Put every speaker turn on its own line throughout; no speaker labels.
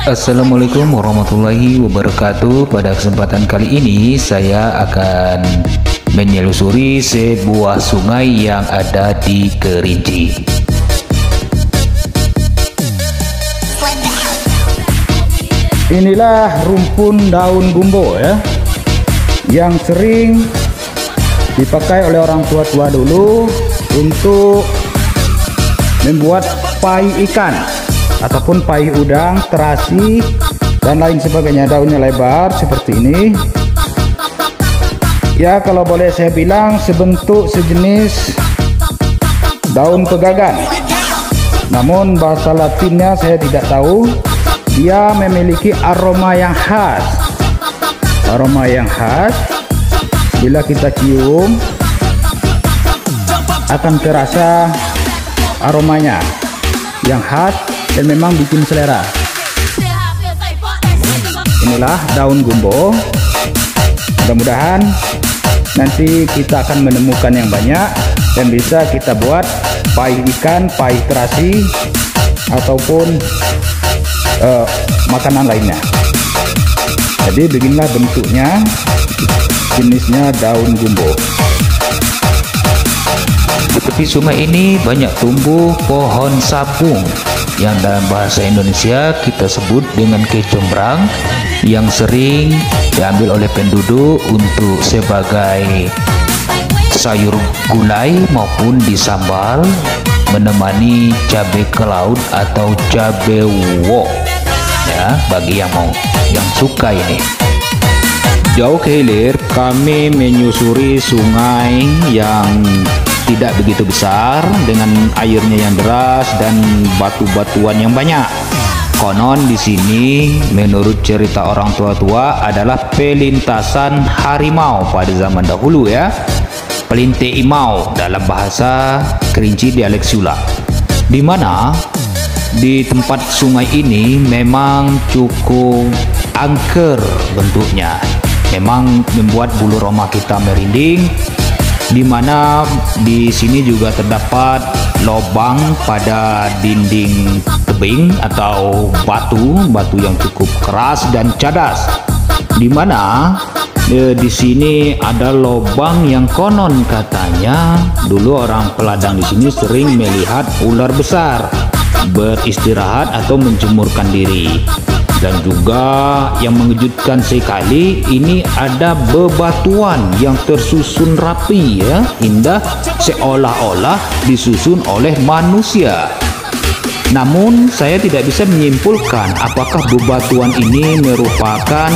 Assalamualaikum warahmatullahi wabarakatuh. Pada kesempatan kali ini saya akan menyelusuri sebuah sungai yang ada di Kerinci.
Inilah rumpun daun gumbo ya, yang sering dipakai oleh orang tua-tua dulu untuk membuat pai ikan ataupun pai udang, terasi, dan lain sebagainya. Daunnya lebar seperti ini. Ya, kalau boleh saya bilang sebentuk sejenis daun pegagan. Namun bahasa Latinnya saya tidak tahu. Dia memiliki aroma yang khas. Aroma yang khas bila kita cium akan terasa aromanya yang khas dan memang bikin selera. Inilah daun gumbo. Mudah-mudahan nanti kita akan menemukan yang banyak dan bisa kita buat pai ikan, pai terasi, ataupun makanan lainnya. Jadi beginilah bentuknya, jenisnya daun gumbo.
Di tepi sungai ini banyak tumbuh pohon sapung yang dalam bahasa Indonesia kita sebut dengan kecombrang, yang sering diambil oleh penduduk untuk sebagai sayur gulai maupun disambal menemani cabai ke laut atau cabai wok ya, bagi yang suka ini. Jauh ke hilir kami menyusuri sungai yang tidak begitu besar dengan airnya yang deras dan batu-batuan yang banyak. Konon di sini menurut cerita orang tua-tua adalah pelintasan harimau pada zaman dahulu ya. Pelinte imau dalam bahasa Kerinci dialek Sula. Di mana di tempat sungai ini memang cukup angker bentuknya. Memang membuat bulu roma kita merinding. Di mana di sini juga terdapat lubang pada dinding tebing atau batu yang cukup keras dan cadas. Di mana di sini ada lubang yang konon katanya dulu orang peladang di sini sering melihat ular besar beristirahat atau menjemurkan diri. Dan juga yang mengejutkan sekali, ini ada bebatuan yang tersusun rapi ya, indah, seolah-olah disusun oleh manusia. Namun saya tidak bisa menyimpulkan apakah bebatuan ini merupakan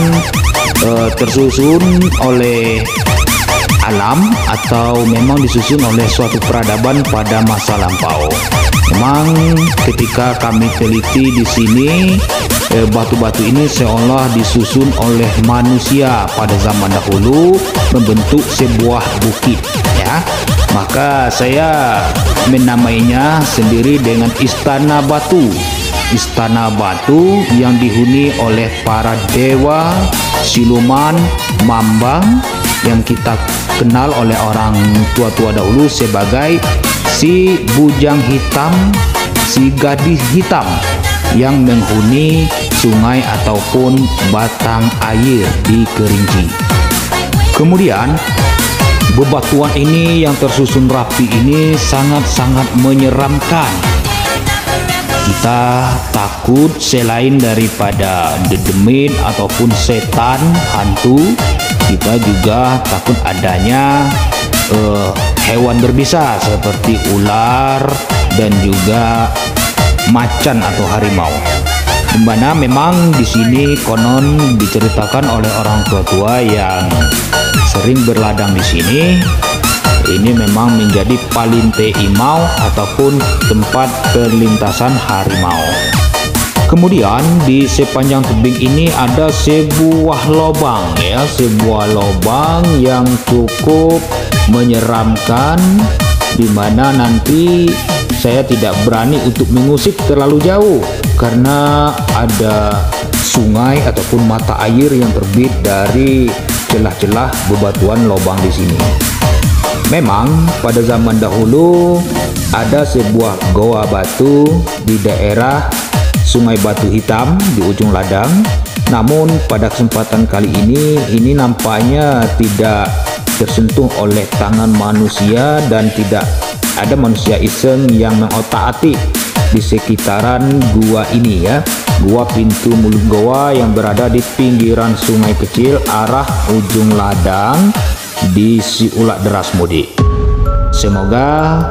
tersusun oleh alam atau memang disusun oleh suatu peradaban pada masa lampau. Memang ketika kami teliti di sini, batu-batu ini seolah disusun oleh manusia pada zaman dahulu membentuk sebuah bukit ya. Maka saya menamainya sendiri dengan Istana Batu. Istana Batu yang dihuni oleh para dewa, siluman, mambang yang kita kenal oleh orang tua-tua dahulu sebagai si bujang hitam, si gadis hitam yang menghuni sungai ataupun batang air di Kerinci. Kemudian bebatuan ini yang tersusun rapi ini sangat-sangat menyeramkan. Kita takut selain daripada dedemit ataupun setan hantu, kita juga takut adanya hewan berbisa seperti ular dan juga macan atau harimau. Di mana memang di sini konon diceritakan oleh orang tua-tua yang sering berladang di sini, ini memang menjadi palinte imau ataupun tempat perlintasan harimau. Kemudian di sepanjang tebing ini ada sebuah lubang ya, sebuah lubang yang cukup menyeramkan, di mana nanti saya tidak berani untuk mengusik terlalu jauh karena ada sungai ataupun mata air yang terbit dari celah-celah bebatuan lubang di sini. Memang pada zaman dahulu ada sebuah goa batu di daerah Sungai Batu Hitam di ujung ladang. Namun pada kesempatan kali ini nampaknya tidak tersentuh oleh tangan manusia dan tidak ada manusia iseng yang mengotak-atik di sekitaran gua ini ya. Gua Pintu Mulut Goa yang berada di pinggiran sungai kecil arah ujung ladang di Siulak Deras Mudik. Semoga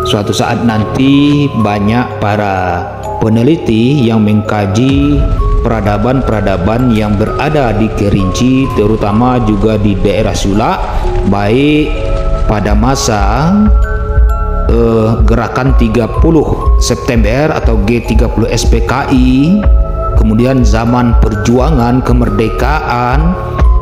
suatu saat nanti banyak para peneliti yang mengkaji peradaban-peradaban yang berada di Kerinci, terutama juga di daerah Sulak, baik pada masa gerakan 30 September atau G30 SPKI, kemudian zaman perjuangan kemerdekaan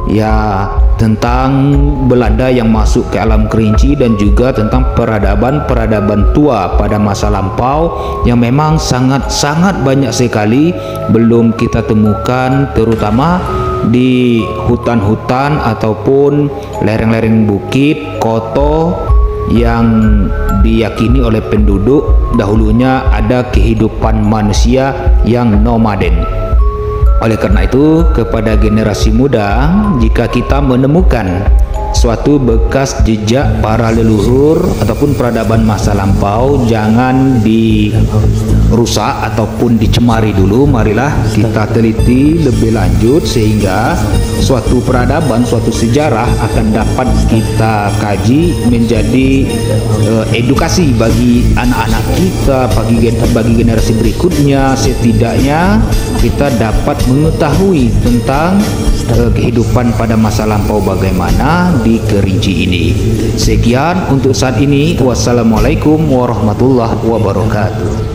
ya, tentang Belanda yang masuk ke alam Kerinci, dan juga tentang peradaban-peradaban tua pada masa lampau yang memang sangat-sangat banyak sekali belum kita temukan, terutama di hutan-hutan ataupun lereng-lereng bukit koto yang diyakini oleh penduduk dahulunya ada kehidupan manusia yang nomaden. Oleh karena itu, kepada generasi muda, jika kita menemukan suatu bekas jejak para leluhur ataupun peradaban masa lampau, jangan dirusak ataupun dicemari dulu. Marilah kita teliti lebih lanjut sehingga suatu peradaban, suatu sejarah akan dapat kita kaji menjadi edukasi bagi anak-anak kita, bagi generasi berikutnya. Setidaknya kita dapat mengetahui tentang kehidupan pada masa lampau bagaimana di Kerinci ini. Sekian untuk saat ini. Wassalamualaikum warahmatullahi wabarakatuh.